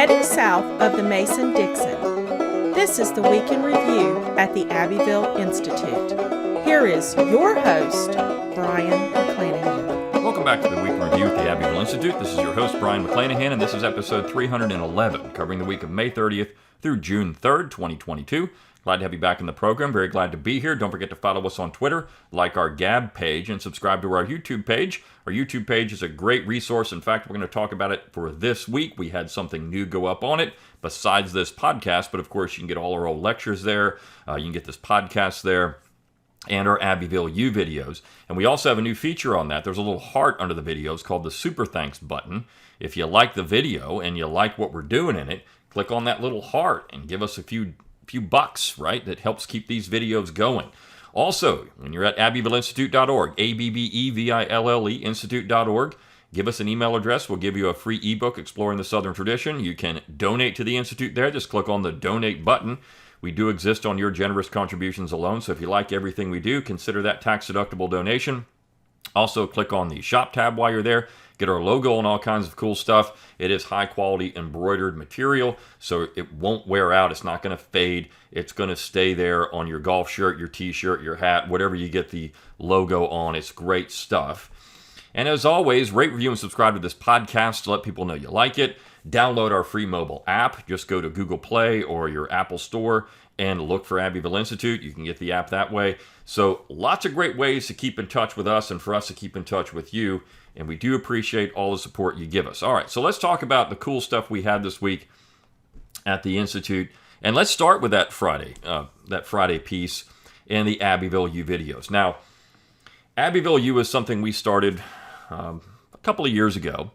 heading south of the Mason-Dixon. This is the Week in Review at the Abbeville Institute. Here is your host, Brian McClanahan. Welcome back to the Week in Review at the Abbeville Institute. This is your host, Brian McClanahan, and this is episode 311, covering the week of May 30th through June 3rd, 2022. Glad to have you back in the program. Very glad to be here. Don't forget to follow us on Twitter, like our Gab page, and subscribe to our YouTube page. Our YouTube page is a great resource. In fact, we're going to talk about it for this week. We had something new go up on it besides this podcast, but of course, you can get all our old lectures there. You can get this podcast there and our Abbeville U videos. And we also have a new feature on that. There's a little heart under the videos called the Super Thanks button. If you like the video and you like what we're doing in it, click on that little heart and give us a few bucks, right? That helps keep these videos going. Also, when you're at abbevilleinstitute.org, ABBEVILLE institute.org, give us an email address. We'll give you a free ebook exploring the Southern tradition. You can donate to the Institute there. Just click on the donate button. We do exist on your generous contributions alone, so if you like everything we do, consider that tax-deductible donation. Also, click on the shop tab while you're there. Get our logo and all kinds of cool stuff. It is high-quality embroidered material, so it won't wear out. It's not going to fade. It's going to stay there on your golf shirt, your t-shirt, your hat, whatever you get the logo on. It's great stuff. And as always, rate, review, and subscribe to this podcast to let people know you like it. Download our free mobile app. Just go to Google Play or your Apple Store and look for Abbeville Institute. You can get the app that way. So lots of great ways to keep in touch with us and for us to keep in touch with you. And we do appreciate all the support you give us. All right, so let's talk about the cool stuff we had this week at the Institute. And let's start with that Friday piece in the Abbeville U videos. Now, Abbeville U is something we started a couple of years ago.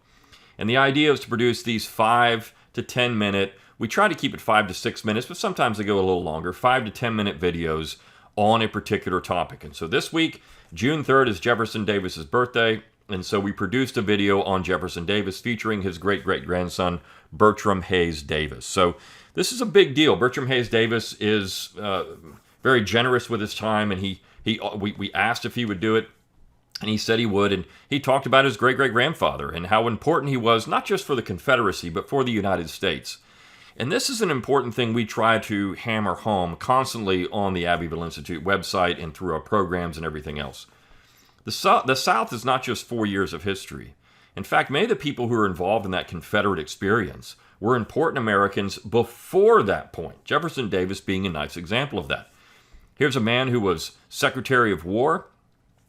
And the idea is to produce these 5 to 10 minute, we try to keep it 5 to 6 minutes, but sometimes they go a little longer, 5 to 10 minute videos on a particular topic. And so this week, June 3rd is Jefferson Davis's birthday. And so we produced a video on Jefferson Davis featuring his great-great-grandson, Bertram Hayes Davis. So this is a big deal. Bertram Hayes Davis is very generous with his time, and we asked if he would do it, and he said he would. And he talked about his great-great-grandfather and how important he was, not just for the Confederacy, but for the United States. And this is an important thing we try to hammer home constantly on the Abbeville Institute website and through our programs and everything else. The South is not just 4 years of history. In fact, many of the people who were involved in that Confederate experience were important Americans before that point, Jefferson Davis being a nice example of that. Here's a man who was Secretary of War.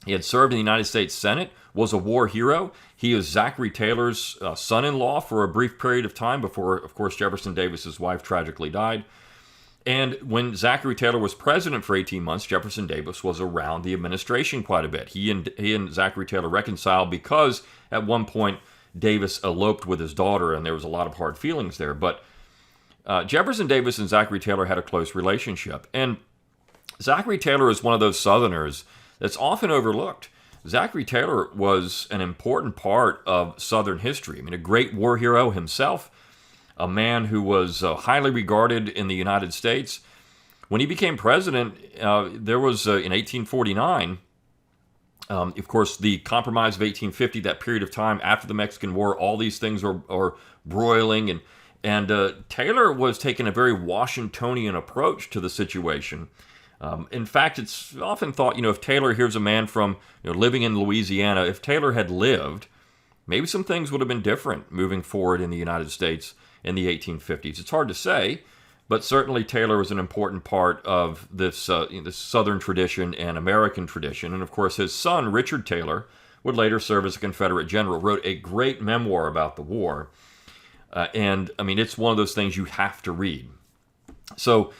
He had served in the United States Senate, was a war hero. He is Zachary Taylor's son-in-law for a brief period of time before, of course, Jefferson Davis's wife tragically died. And when Zachary Taylor was president for 18 months, Jefferson Davis was around the administration quite a bit. He and Zachary Taylor reconciled because at one point Davis eloped with his daughter, and there was a lot of hard feelings there. But Jefferson Davis and Zachary Taylor had a close relationship. And Zachary Taylor is one of those Southerners that's often overlooked. Zachary Taylor was an important part of Southern history. I mean, a great war hero himself, a man who was highly regarded in the United States. When he became president, there was, in 1849, of course, the Compromise of 1850, that period of time after the Mexican War, all these things are broiling, and Taylor was taking a very Washingtonian approach to the situation. In fact, it's often thought, if Taylor, here's a man from living in Louisiana, if Taylor had lived, maybe some things would have been different moving forward in the United States in the 1850s. It's hard to say, but certainly Taylor was an important part of this, this Southern tradition and American tradition. And of course, his son, Richard Taylor, would later serve as a Confederate general, wrote a great memoir about the war. And I mean, it's one of those things you have to read. So,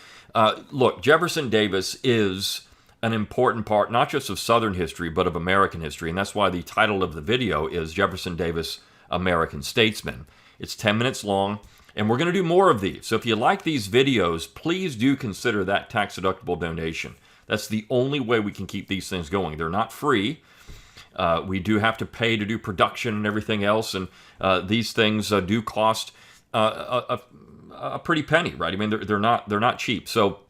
look, Jefferson Davis is an important part, not just of Southern history, but of American history. And that's why the title of the video is Jefferson Davis, American Statesman. It's 10 minutes long, and we're going to do more of these. So if you like these videos, please do consider that tax-deductible donation. That's the only way we can keep these things going. They're not free. We do have to pay to do production and everything else, and these things do cost a pretty penny, right? I mean, they're not cheap. So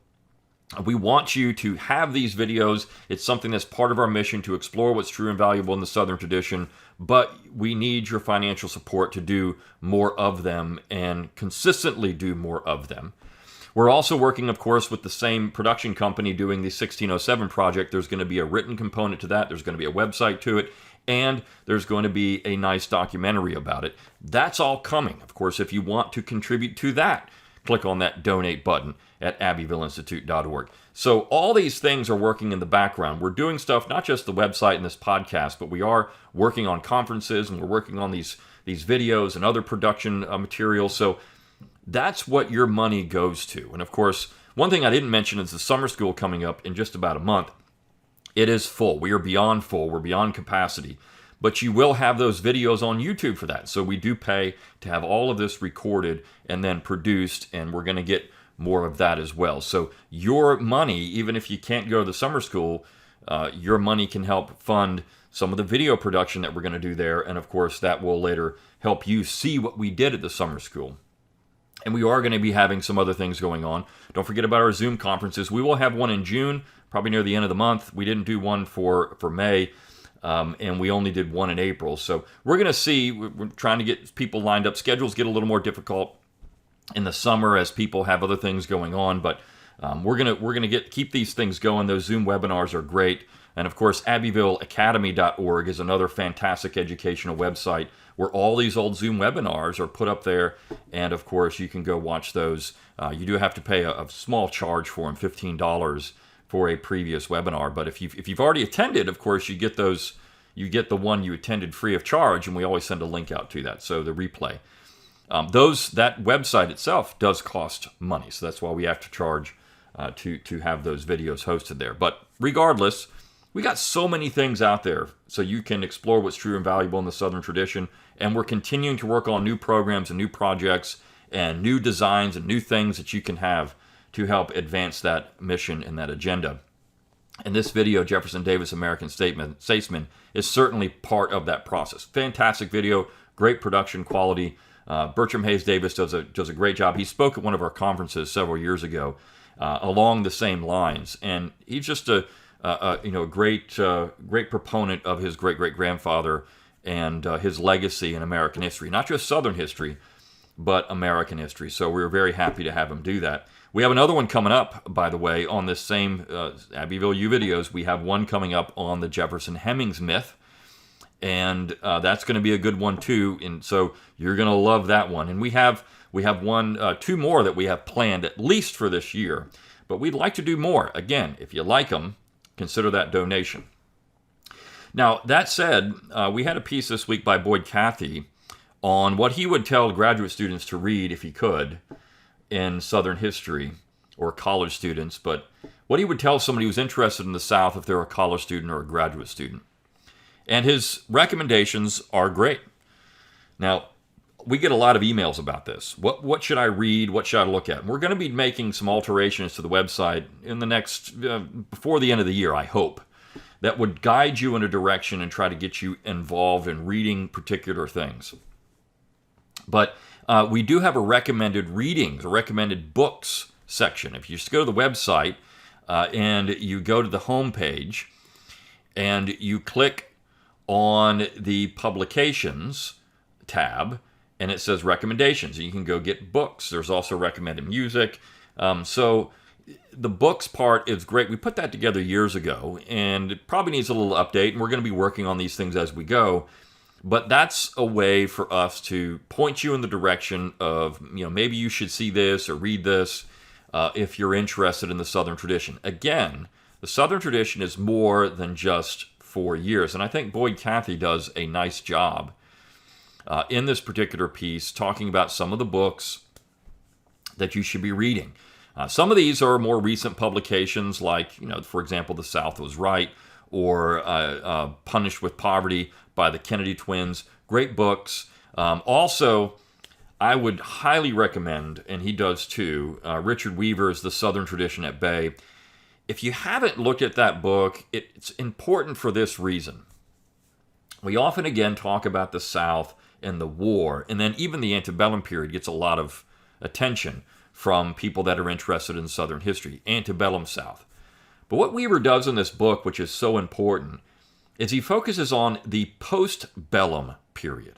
We want you to have these videos. It's something that's part of our mission to explore what's true and valuable in the Southern tradition, but we need your financial support to do more of them and consistently do more of them. We're also working, of course, with the same production company doing the 1607 project. There's going to be a written component to that. There's going to be a website to it, and there's going to be a nice documentary about it. That's all coming. Of course, if you want to contribute to that, click on that donate button at abbevilleinstitute.org. So all these things are working in the background. We're doing stuff, not just the website and this podcast, but we are working on conferences, and we're working on these videos and other production materials. So that's what your money goes to. And of course, one thing I didn't mention is the summer school coming up in just about a month. It is full. We are beyond full. We're beyond capacity. But you will have those videos on YouTube for that. So we do pay to have all of this recorded and then produced, and we're going to get more of that as well. So your money, even if you can't go to the summer school, your money can help fund some of the video production that we're going to do there. And of course, that will later help you see what we did at the summer school. And we are going to be having some other things going on. Don't forget about our Zoom conferences. We will have one in June, probably near the end of the month. We didn't do one for May. And we only did one in April. So we're going to see. We're trying to get people lined up. Schedules get a little more difficult in the summer as people have other things going on. But we're gonna keep these things going. Those Zoom webinars are great. And of course, AbbevilleAcademy.org is another fantastic educational website where all these old Zoom webinars are put up there. And of course, you can go watch those. You do have to pay a small charge for them, $15. For a previous webinar. But if you've already attended, of course, you get those. You get the one you attended free of charge, and we always send a link out to that. So the replay, that website itself does cost money, so that's why we have to charge to have those videos hosted there. But regardless, we got so many things out there, so you can explore what's true and valuable in the Southern tradition. And we're continuing to work on new programs and new projects and new designs and new things that you can have to help advance that mission and that agenda. And this video, Jefferson Davis, American Statesman, is certainly part of that process. Fantastic video, great production quality. Bertram Hayes Davis does a great job. He spoke at one of our conferences several years ago along the same lines, and he's just a great proponent of his great-great-grandfather and his legacy in American history, not just Southern history, but American history. So we're very happy to have him do that. We have another one coming up, by the way, on this same Abbeville U videos. We have one coming up on the Jefferson Hemmings myth, and that's going to be a good one too. And so you're going to love that one. And we have two more that we have planned at least for this year, but we'd like to do more. Again, if you like them, consider that donation. Now that said, we had a piece this week by Boyd Cathy on what he would tell graduate students to read if he could in Southern history, or college students, but what he would tell somebody who's interested in the South if they're a college student or a graduate student. And his recommendations are great. Now, we get a lot of emails about this. What should I read? What should I look at? And we're going to be making some alterations to the website in the next, before the end of the year, I hope, that would guide you in a direction and try to get you involved in reading particular things. But we do have a recommended readings, a recommended books section. If you just go to the website and you go to the home page and you click on the publications tab, and it says recommendations, and you can go get books. There's also recommended music. So the books part is great. We put that together years ago, and it probably needs a little update, and we're going to be working on these things as we go. But that's a way for us to point you in the direction of, maybe you should see this or read this if you're interested in the Southern tradition. Again, the Southern tradition is more than just 4 years. And I think Boyd Cathy does a nice job in this particular piece talking about some of the books that you should be reading. Some of these are more recent publications like, for example, The South Was Right, or Punished with Poverty by the Kennedy twins. Great books. Also, I would highly recommend, and he does too, Richard Weaver's The Southern Tradition at Bay. If you haven't looked at that book, it's important for this reason. We often, again, talk about the South and the war, and then even the antebellum period gets a lot of attention from people that are interested in Southern history, antebellum South. But what Weaver does in this book, which is so important, is he focuses on the postbellum period.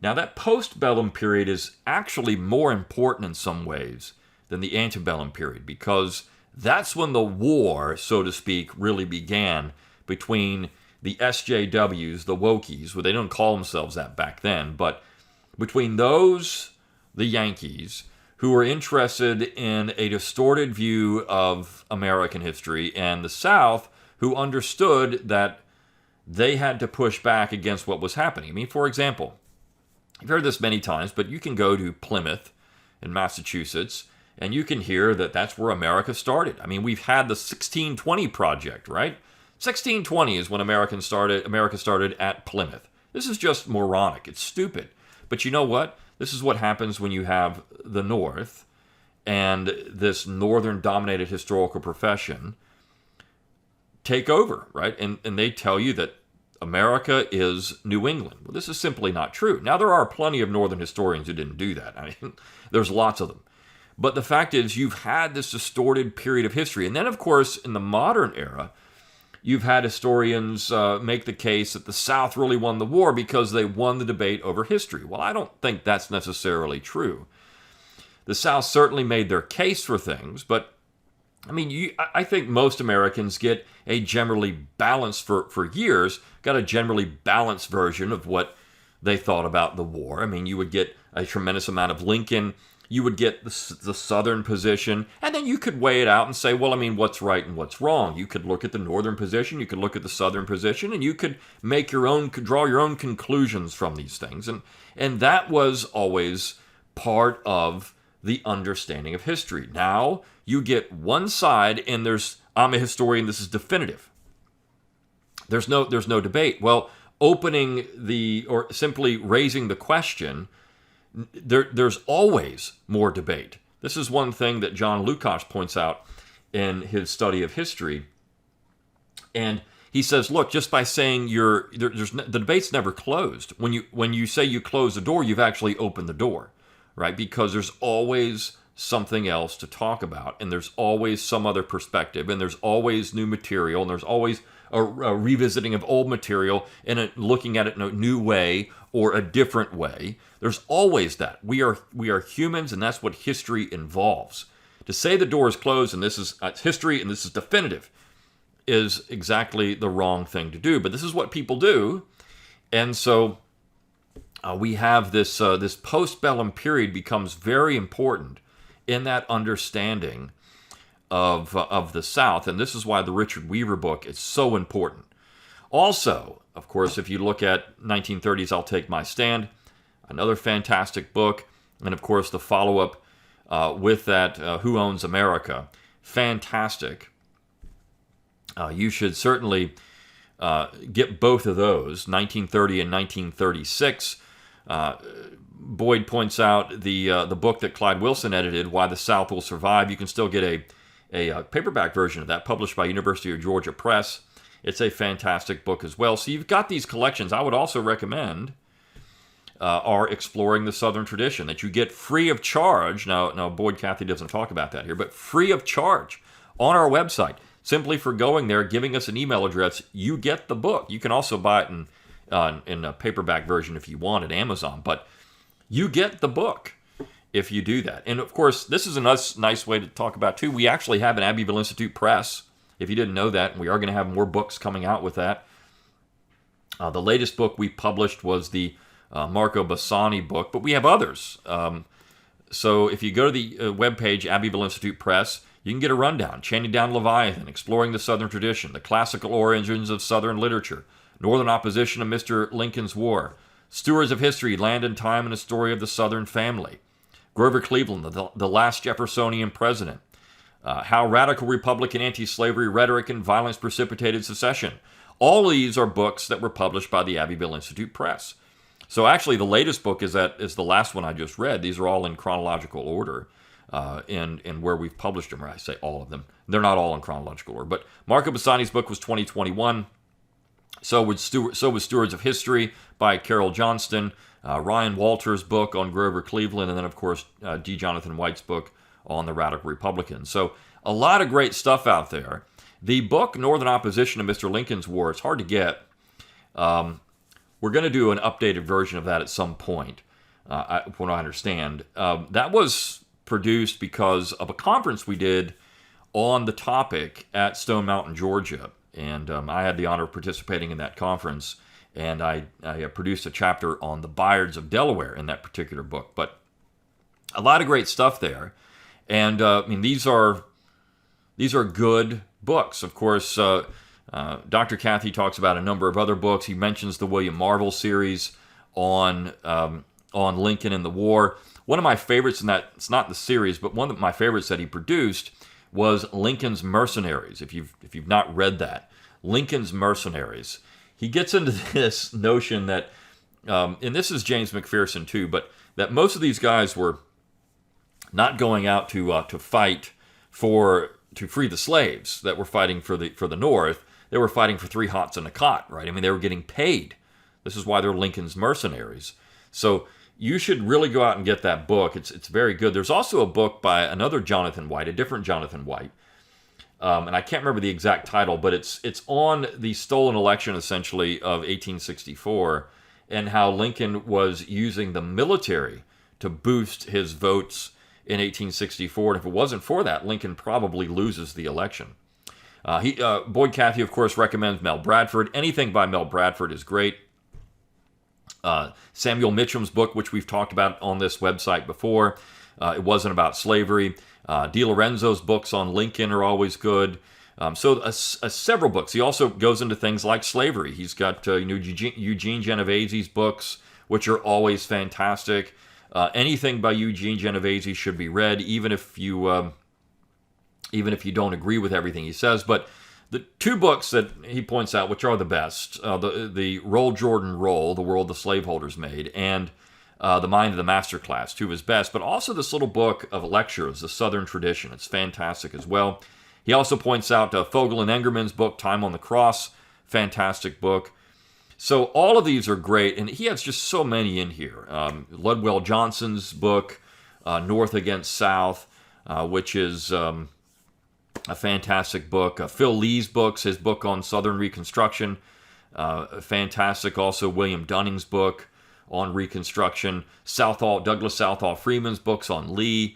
Now, that postbellum period is actually more important in some ways than the antebellum period, because that's when the war, so to speak, really began between the SJWs, the Wokies, well, they don't call themselves that back then, but between those, the Yankees, who were interested in a distorted view of American history, and the South, who understood that they had to push back against what was happening. I mean, for example, you've heard this many times, but you can go to Plymouth in Massachusetts, and you can hear that that's where America started. I mean, we've had the 1620 Project, right? 1620 is when America started at Plymouth. This is just moronic. It's stupid. But you know what? This is what happens when you have the North and this Northern-dominated historical profession take over, right? And they tell you that America is New England. Well, this is simply not true. Now, there are plenty of Northern historians who didn't do that. I mean, there's lots of them. But the fact is, you've had this distorted period of history. And then, of course, in the modern era, you've had historians make the case that the South really won the war because they won the debate over history. Well, I don't think that's necessarily true. The South certainly made their case for things, but I mean, I think most Americans get a generally balanced, for years, got a generally balanced version of what they thought about the war. I mean, you would get a tremendous amount of Lincoln. You would get the Southern position, and then you could weigh it out and say, well, I mean, what's right and what's wrong? You could look at the Northern position, you could look at the Southern position, and you could make draw your own conclusions from these things. And that was always part of the understanding of history. Now, you get one side, and I'm a historian, this is definitive. There's no debate. Well, or simply raising the question, there's always more debate. This is one thing that John Lukács points out in his study of history. And he says, look, just by saying the debate's never closed. When you say you close the door, you've actually opened the door, right? Because there's always something else to talk about, and there's always some other perspective, and there's always new material, and there's always a revisiting of old material and looking at it in a new way or a different way. There's always that. We are humans, and that's what history involves. To say the door is closed and this is history and this is definitive is exactly the wrong thing to do. But this is what people do, and so we have this postbellum period becomes very important in that understanding of the South, and this is why the Richard Weaver book is so important. Also, of course, if you look at 1930s, I'll Take My Stand, another fantastic book, and of course the follow-up with that, Who Owns America, fantastic. You should certainly get both of those, 1930 and 1936. Boyd points out the book that Clyde Wilson edited, Why the South Will Survive. You can still get a paperback version of that published by University of Georgia Press. It's a fantastic book as well. So you've got these collections. I would also recommend are Exploring the Southern Tradition that you get free of charge. Now Boyd Cathy doesn't talk about that here, but free of charge on our website. Simply for going there, giving us an email address, you get the book. You can also buy it in a paperback version if you want at Amazon, but you get the book if you do that. And of course, this is a nice way to talk about too. We actually have an Abbeville Institute Press, if you didn't know that, and we are going to have more books coming out with that. The latest book we published was the Marco Bassani book, but we have others. So if you go to the webpage, Abbeville Institute Press, you can get a rundown. Chanting Down Leviathan, Exploring the Southern Tradition, The Classical Origins of Southern Literature, Northern Opposition to Mr. Lincoln's War, Stewards of History, Land and Time and a Story of the Southern Family, Grover Cleveland, the Last Jeffersonian President, How Radical Republican Anti-Slavery Rhetoric and Violence Precipitated Secession. All of these are books that were published by the Abbeville Institute Press. So actually the latest book is the last one I just read. These are all in chronological order. In where we've published them, or I say all of them. They're not all in chronological order. But Marco Bassani's book was 2021. So was Stewards of History by Carol Johnston. Ryan Walter's book on Grover Cleveland, and then, of course, D. Jonathan White's book on the Radical Republicans. So a lot of great stuff out there. The book, Northern Opposition to Mr. Lincoln's War, it's hard to get. We're going to do an updated version of that at some point, from what I understand. That was produced because of a conference we did on the topic at Stone Mountain, Georgia. And I had the honor of participating in that conference. And I produced a chapter on the Bayards of Delaware in that particular book. But a lot of great stuff there. And these are good books. Of course, Dr. Cathy talks about a number of other books. He mentions the William Marvel series on Lincoln and the war. One of my favorites in that, it's not the series, but one of my favorites that he produced was Lincoln's Mercenaries. If you've not read that, Lincoln's Mercenaries. He gets into this notion that, and this is James McPherson too, but that most of these guys were not going out to fight to free the slaves that were fighting for the North. They were fighting for 3 hots and a cot, right? They were getting paid. This is why they're Lincoln's Mercenaries. So you should really go out and get that book. It's very good. There's also a book by another Jonathan White, a different Jonathan White. And I can't remember the exact title, but it's on the stolen election, essentially, of 1864, and how Lincoln was using the military to boost his votes in 1864. And if it wasn't for that, Lincoln probably loses the election. Boyd Cathy, of course, recommends Mel Bradford. Anything by Mel Bradford is great. Samuel Mitchum's book, which we've talked about on this website before, it wasn't about slavery. DiLorenzo's books on Lincoln are always good. So several books. He also goes into things like slavery. He's got Eugene Genovese's books, which are always fantastic. Anything by Eugene Genovese should be read, even if you don't agree with everything he says. But the 2 books that he points out, which are the best, the Roll Jordan Roll, The World the Slaveholders Made, and The Mind of the Master Class, 2 of his best, but also this little book of lectures, The Southern Tradition. It's fantastic as well. He also points out Fogel and Engerman's book, Time on the Cross, fantastic book. So all of these are great, and he has just so many in here. Ludwell Johnson's book, North Against South, which is a fantastic book. Phil Lee's books, his book on Southern Reconstruction, fantastic. Also William Dunning's book on Reconstruction. Douglas Southall Freeman's books on Lee.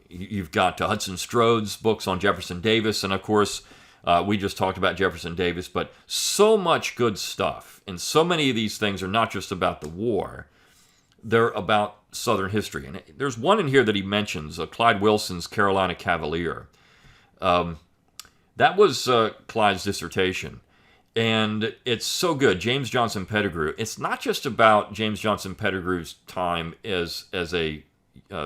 You've got Hudson Strode's books on Jefferson Davis, and of course, we just talked about Jefferson Davis, but so much good stuff. And so many of these things are not just about the war, they're about Southern history. And there's one in here that he mentions, Clyde Wilson's Carolina Cavalier. That was Clyde's dissertation. And it's so good. James Johnson Pettigrew. It's not just about James Johnson Pettigrew's time as a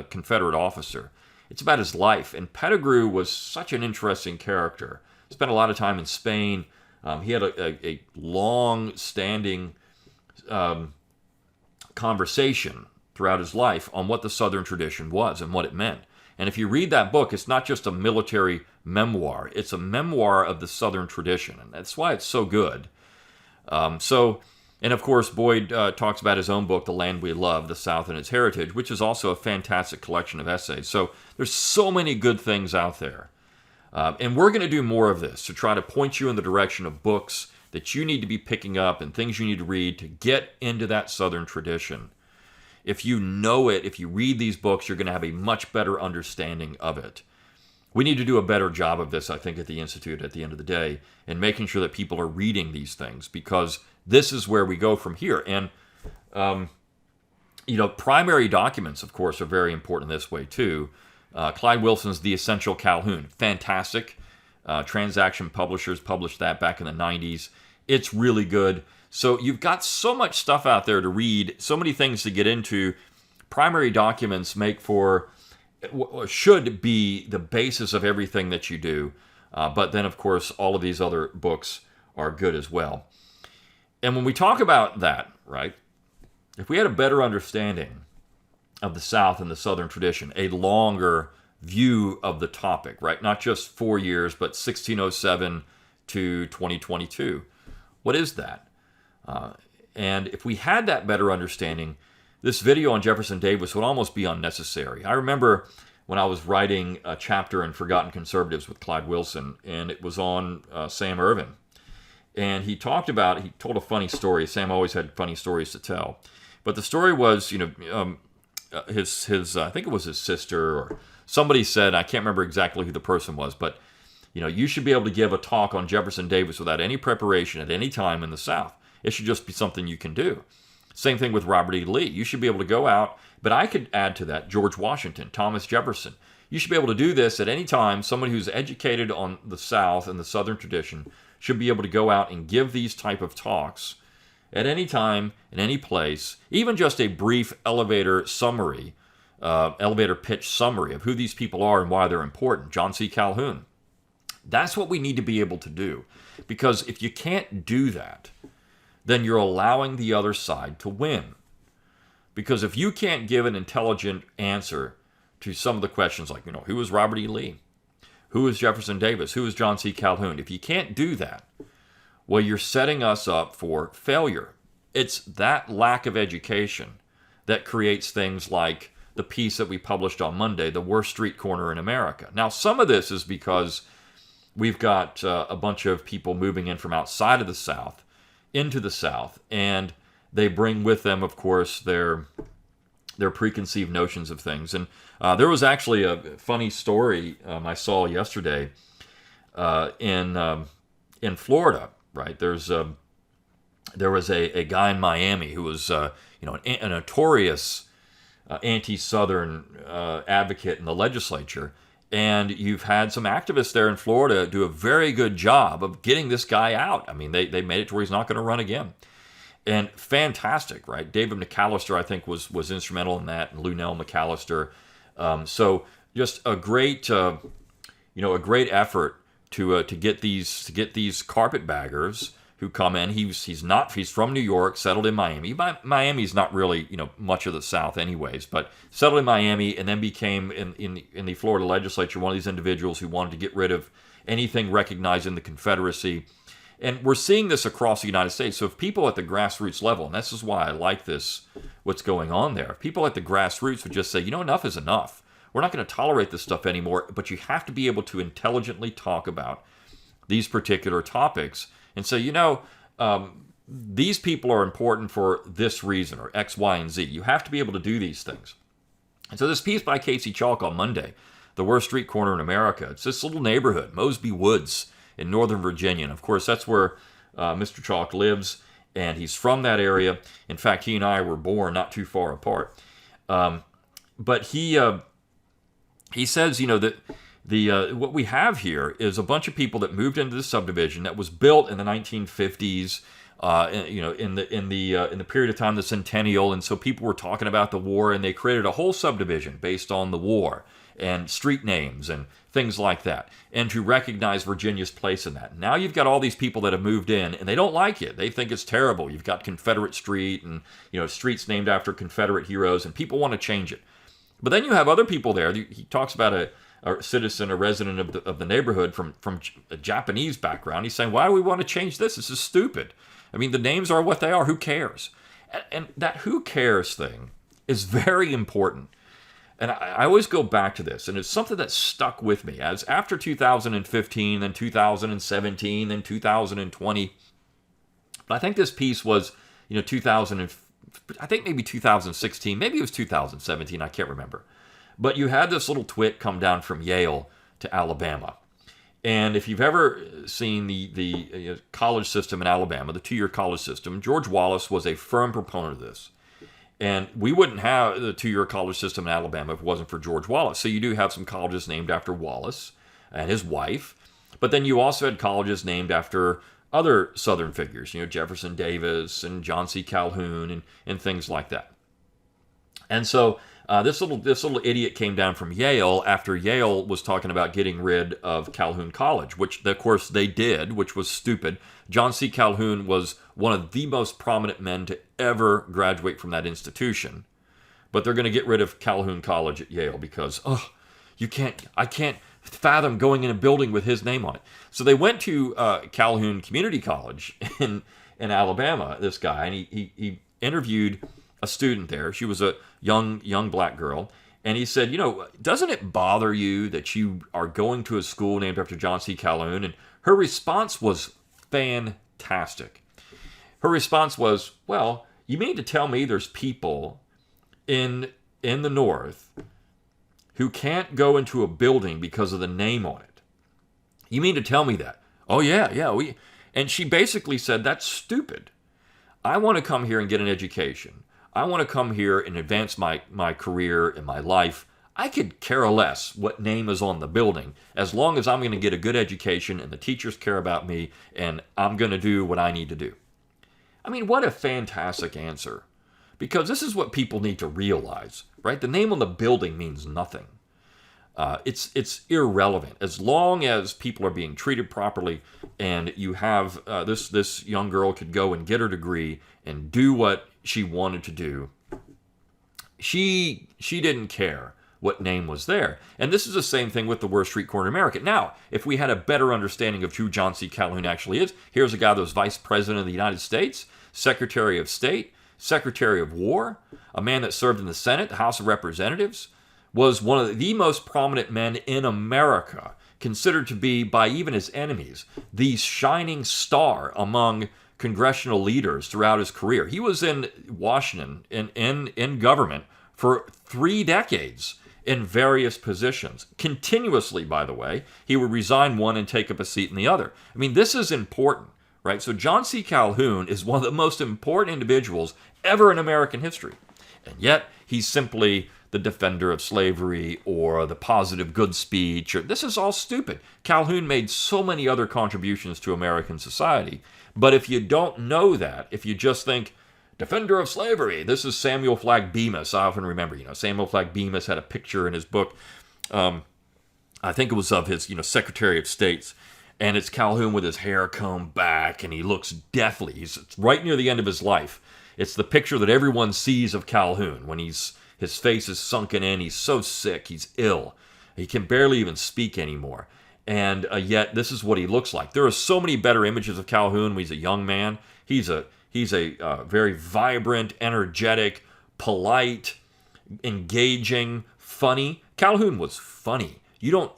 Confederate officer. It's about his life. And Pettigrew was such an interesting character. Spent a lot of time in Spain. He had a long-standing conversation throughout his life on what the Southern tradition was and what it meant. And if you read that book, it's not just a military memoir. It's a memoir of the Southern tradition, and that's why it's so good. And of course, Boyd talks about his own book, The Land We Love, The South and Its Heritage, which is also a fantastic collection of essays. So there's so many good things out there. And we're going to do more of this to try to point you in the direction of books that you need to be picking up and things you need to read to get into that Southern tradition. If you know it, if you read these books, you're going to have a much better understanding of it. We need to do a better job of this, I think, at the Institute at the end of the day, and making sure that people are reading these things, because this is where we go from here. And, primary documents, of course, are very important this way, too. Clyde Wilson's The Essential Calhoun, fantastic. Transaction Publishers published that back in the 90s. It's really good. So you've got so much stuff out there to read, so many things to get into. Primary documents should be the basis of everything that you do. But then, of course, all of these other books are good as well. And when we talk about that, right, if we had a better understanding of the South and the Southern tradition, a longer view of the topic, right, not just 4 years, but 1607 to 2022, what is that? And if we had that better understanding, this video on Jefferson Davis would almost be unnecessary. I remember when I was writing a chapter in Forgotten Conservatives with Clyde Wilson, and it was on Sam Ervin. And he told a funny story. Sam always had funny stories to tell. But the story was, his I think it was his sister or somebody said, I can't remember exactly who the person was, but, you should be able to give a talk on Jefferson Davis without any preparation at any time in the South. It should just be something you can do. Same thing with Robert E. Lee. You should be able to go out, but I could add to that George Washington, Thomas Jefferson. You should be able to do this at any time. Someone who's educated on the South and the Southern tradition should be able to go out and give these type of talks at any time, in any place, even just a brief elevator pitch summary of who these people are and why they're important. John C. Calhoun. That's what we need to be able to do. Because if you can't do that, then you're allowing the other side to win. Because if you can't give an intelligent answer to some of the questions like, who is Robert E. Lee? Who is Jefferson Davis? Who is John C. Calhoun? If you can't do that, well, you're setting us up for failure. It's that lack of education that creates things like the piece that we published on Monday, the worst street corner in America. Now, some of this is because we've got a bunch of people moving in from outside of the South into the South, and they bring with them, of course, their preconceived notions of things. And there was actually a funny story I saw yesterday in Florida. Right, there was a guy in Miami who was a notorious anti-Southern advocate in the legislature. And you've had some activists there in Florida do a very good job of getting this guy out. I mean, they made it to where he's not going to run again. And fantastic, right? David McAllister, I think, was instrumental in that, and Lunell McAllister. So just a great effort to get these carpetbaggers who come in. He's from New York, settled in Miami. Miami's not really much of the South, anyways, but settled in Miami and then became in the Florida legislature one of these individuals who wanted to get rid of anything recognizing the Confederacy. And we're seeing this across the United States. So if people at the grassroots level, and this is why I like this, what's going on there, if people at the grassroots would just say, enough is enough. We're not going to tolerate this stuff anymore, but you have to be able to intelligently talk about these particular topics and say, these people are important for this reason, or X, Y, and Z. You have to be able to do these things. And so this piece by Casey Chalk on Monday, The Worst Street Corner in America, it's this little neighborhood, Mosby Woods, in Northern Virginia. And of course, that's where Mr. Chalk lives, and he's from that area. In fact, he and I were born not too far apart. But he says, that what we have here is a bunch of people that moved into the subdivision that was built in the 1950s, in the period of time, the centennial, and so people were talking about the war, and they created a whole subdivision based on the war and street names and things like that, and to recognize Virginia's place in that. Now you've got all these people that have moved in, and they don't like it. They think it's terrible. You've got Confederate Street and streets named after Confederate heroes, and people want to change it. But then you have other people there. He talks about a citizen, a resident of the neighborhood from a Japanese background. He's saying, why do we want to change this? This is stupid. I mean, the names are what they are. Who cares? And that who cares thing is very important. And I always go back to this, and it's something that stuck with me as after 2015, then 2017, then 2020. But I think this piece was, I think maybe 2016, maybe it was 2017, I can't remember. But you had this little twit come down from Yale to Alabama. And if you've ever seen the college system in Alabama, the 2-year college system, George Wallace was a firm proponent of this. And we wouldn't have the 2-year college system in Alabama if it wasn't for George Wallace. So you do have some colleges named after Wallace and his wife. But then you also had colleges named after other Southern figures, Jefferson Davis and John C. Calhoun and things like that. And so this little idiot came down from Yale after Yale was talking about getting rid of Calhoun College, which of course they did, which was stupid. John C. Calhoun was one of the most prominent men to ever graduate from that institution. But they're going to get rid of Calhoun College at Yale because, I can't fathom going in a building with his name on it. So they went to Calhoun Community College in in Alabama, this guy, and he interviewed a student there. She was a young black girl. And he said, doesn't it bother you that you are going to a school named after John C. Calhoun? And her response was fantastic. Her response was, well, you mean to tell me there's people in the North who can't go into a building because of the name on it? You mean to tell me that? Oh, yeah. And she basically said, that's stupid. I want to come here and get an education. I want to come here and advance my career and my life. I could care less what name is on the building as long as I'm going to get a good education and the teachers care about me and I'm going to do what I need to do. I mean, what a fantastic answer. Because this is what people need to realize, right? The name on the building means nothing. It's irrelevant. As long as people are being treated properly and you have this young girl could go and get her degree and do what she wanted to do, she didn't care what name was there. And this is the same thing with the worst street corner in America. Now, if we had a better understanding of who John C. Calhoun actually is, here's a guy that was Vice President of the United States, Secretary of State, Secretary of War, a man that served in the Senate, the House of Representatives, was one of the most prominent men in America, considered to be, by even his enemies, the shining star among congressional leaders throughout his career. He was in Washington, in government, for 3 decades in various positions. Continuously, by the way, he would resign one and take up a seat in the other. I mean, this is important, right? So John C. Calhoun is one of the most important individuals ever in American history. And yet, he's simply the defender of slavery or the positive good speech. This is all stupid. Calhoun made so many other contributions to American society. But if you don't know that, if you just think, defender of slavery, this is Samuel Flagg Bemis. I often remember, Samuel Flagg Bemis had a picture in his book. I think it was of his, Secretary of State's. And it's Calhoun with his hair combed back, and he looks deathly. It's right near the end of his life. It's the picture that everyone sees of Calhoun when his face is sunken in. He's so sick. He's ill. He can barely even speak anymore. And yet, this is what he looks like. There are so many better images of Calhoun when he's a young man. He's a very vibrant, energetic, polite, engaging, funny. Calhoun was funny. You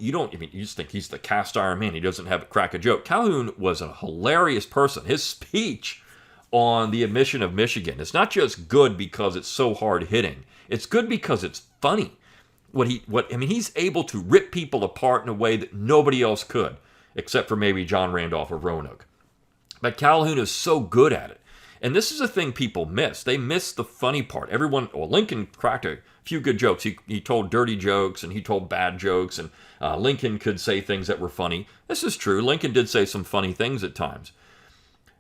just think he's the cast iron man. He doesn't have a crack a joke. Calhoun was a hilarious person. His speech on the admission of Michigan, it's not just good because it's so hard hitting. It's good because it's funny. He's able to rip people apart in a way that nobody else could, except for maybe John Randolph of Roanoke. But Calhoun is so good at it. And this is a thing people miss. They miss the funny part. Lincoln cracked a few good jokes. He told dirty jokes and he told bad jokes, and Lincoln could say things that were funny. This is true. Lincoln did say some funny things at times.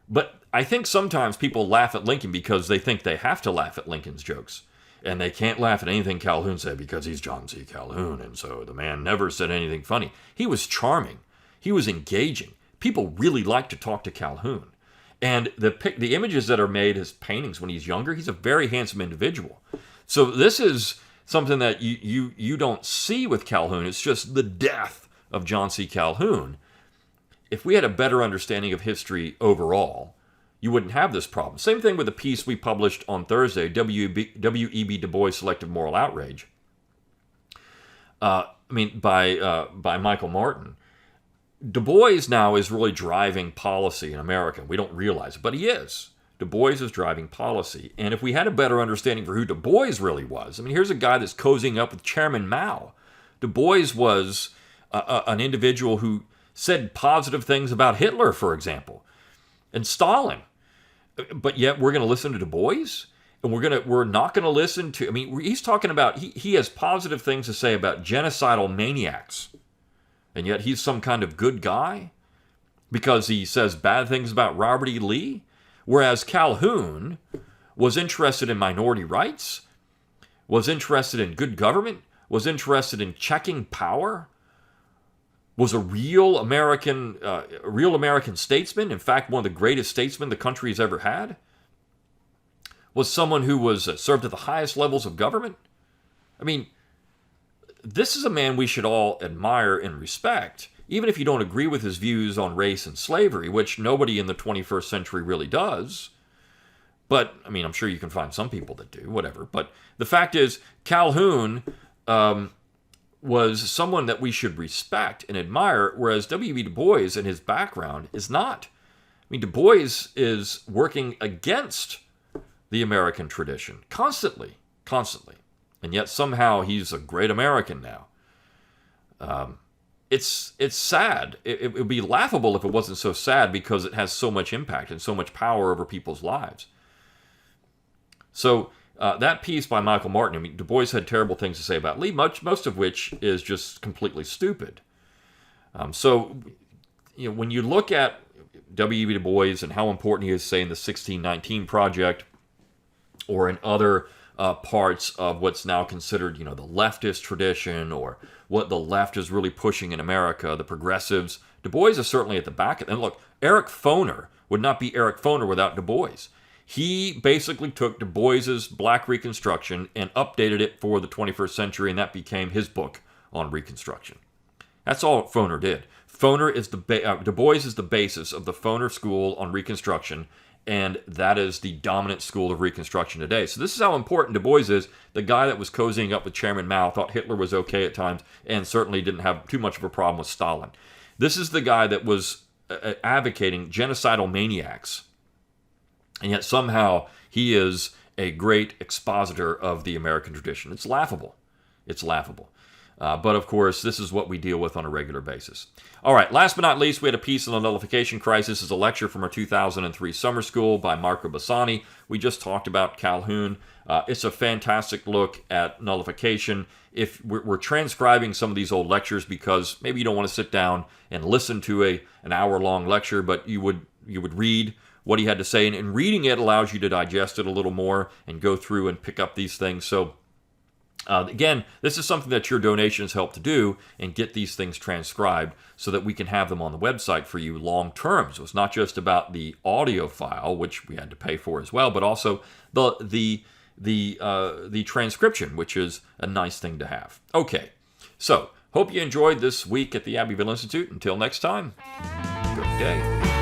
But I think sometimes people laugh at Lincoln because they think they have to laugh at Lincoln's jokes. And they can't laugh at anything Calhoun said because he's John C. Calhoun, and so the man never said anything funny. He was charming. He was engaging. People really liked to talk to Calhoun. And the images that are made as paintings when he's younger, he's a very handsome individual. So this is something that you don't see with Calhoun. It's just the death of John C. Calhoun. If we had a better understanding of history overall, you wouldn't have this problem. Same thing with the piece we published on Thursday, W.E.B. Du Bois' Selective Moral Outrage. By Michael Martin. Du Bois now is really driving policy in America. We don't realize it, but he is. Du Bois is driving policy. And if we had a better understanding for who Du Bois really was, here's a guy that's cozying up with Chairman Mao. Du Bois was an individual who said positive things about Hitler, for example, and Stalin. But yet we're going to listen to Du Bois? And we're not going to listen to, he's talking about, he has positive things to say about genocidal maniacs. And yet he's some kind of good guy because he says bad things about Robert E. Lee. Whereas Calhoun was interested in minority rights, was interested in good government, was interested in checking power, was a real American statesman. In fact, one of the greatest statesmen the country has ever had. Was someone who was served at the highest levels of government. This is a man we should all admire and respect. even if you don't agree with his views on race and slavery, which nobody in the 21st century really does, but, I mean, I'm sure you can find some people that do, whatever. But the fact is, Calhoun was someone that we should respect and admire, whereas W.E.B. Du Bois and his background is not. I mean, Du Bois is working against the American tradition constantly. And yet somehow he's a great American now. It's sad. It would be laughable if it wasn't so sad, because it has so much impact and so much power over people's lives. So that piece by Michael Martin, I mean, Du Bois had terrible things to say about Lee, most of which is just completely stupid. So, when you look at W.E.B. Du Bois and how important he is, say, in the 1619 Project, or in other parts of what's now considered, the leftist tradition, or what the left is really pushing in America, the progressives, Du Bois is certainly at the back of it. And look, Eric Foner would not be Eric Foner without Du Bois. He basically took Du Bois's Black Reconstruction and updated it for the 21st century, and that became his book on Reconstruction. That's all Foner did. Du Bois is the basis of the Foner School on Reconstruction, and that is the dominant school of Reconstruction today. So this is how important Du Bois is, the guy that was cozying up with Chairman Mao, thought Hitler was okay at times, and certainly didn't have too much of a problem with Stalin. This is the guy that was advocating genocidal maniacs, and yet somehow he is a great expositor of the American tradition. It's laughable. But of course, this is what we deal with on a regular basis. All right, last but not least, we had a piece on the nullification crisis. This is a lecture from our 2003 summer school by Marco Bassani. We just talked about Calhoun. It's a fantastic look at nullification. If we're transcribing some of these old lectures, because maybe you don't want to sit down and listen to an hour-long lecture, but you would read what he had to say, and reading it allows you to digest it a little more and go through and pick up these things. So again, this is something that your donations help to do, and get these things transcribed so that we can have them on the website for you long term. So it's not just about the audio file, which we had to pay for as well, but also the transcription, which is a nice thing to have. Okay, so hope you enjoyed this week at the Abbeville Institute. Until next time, good day.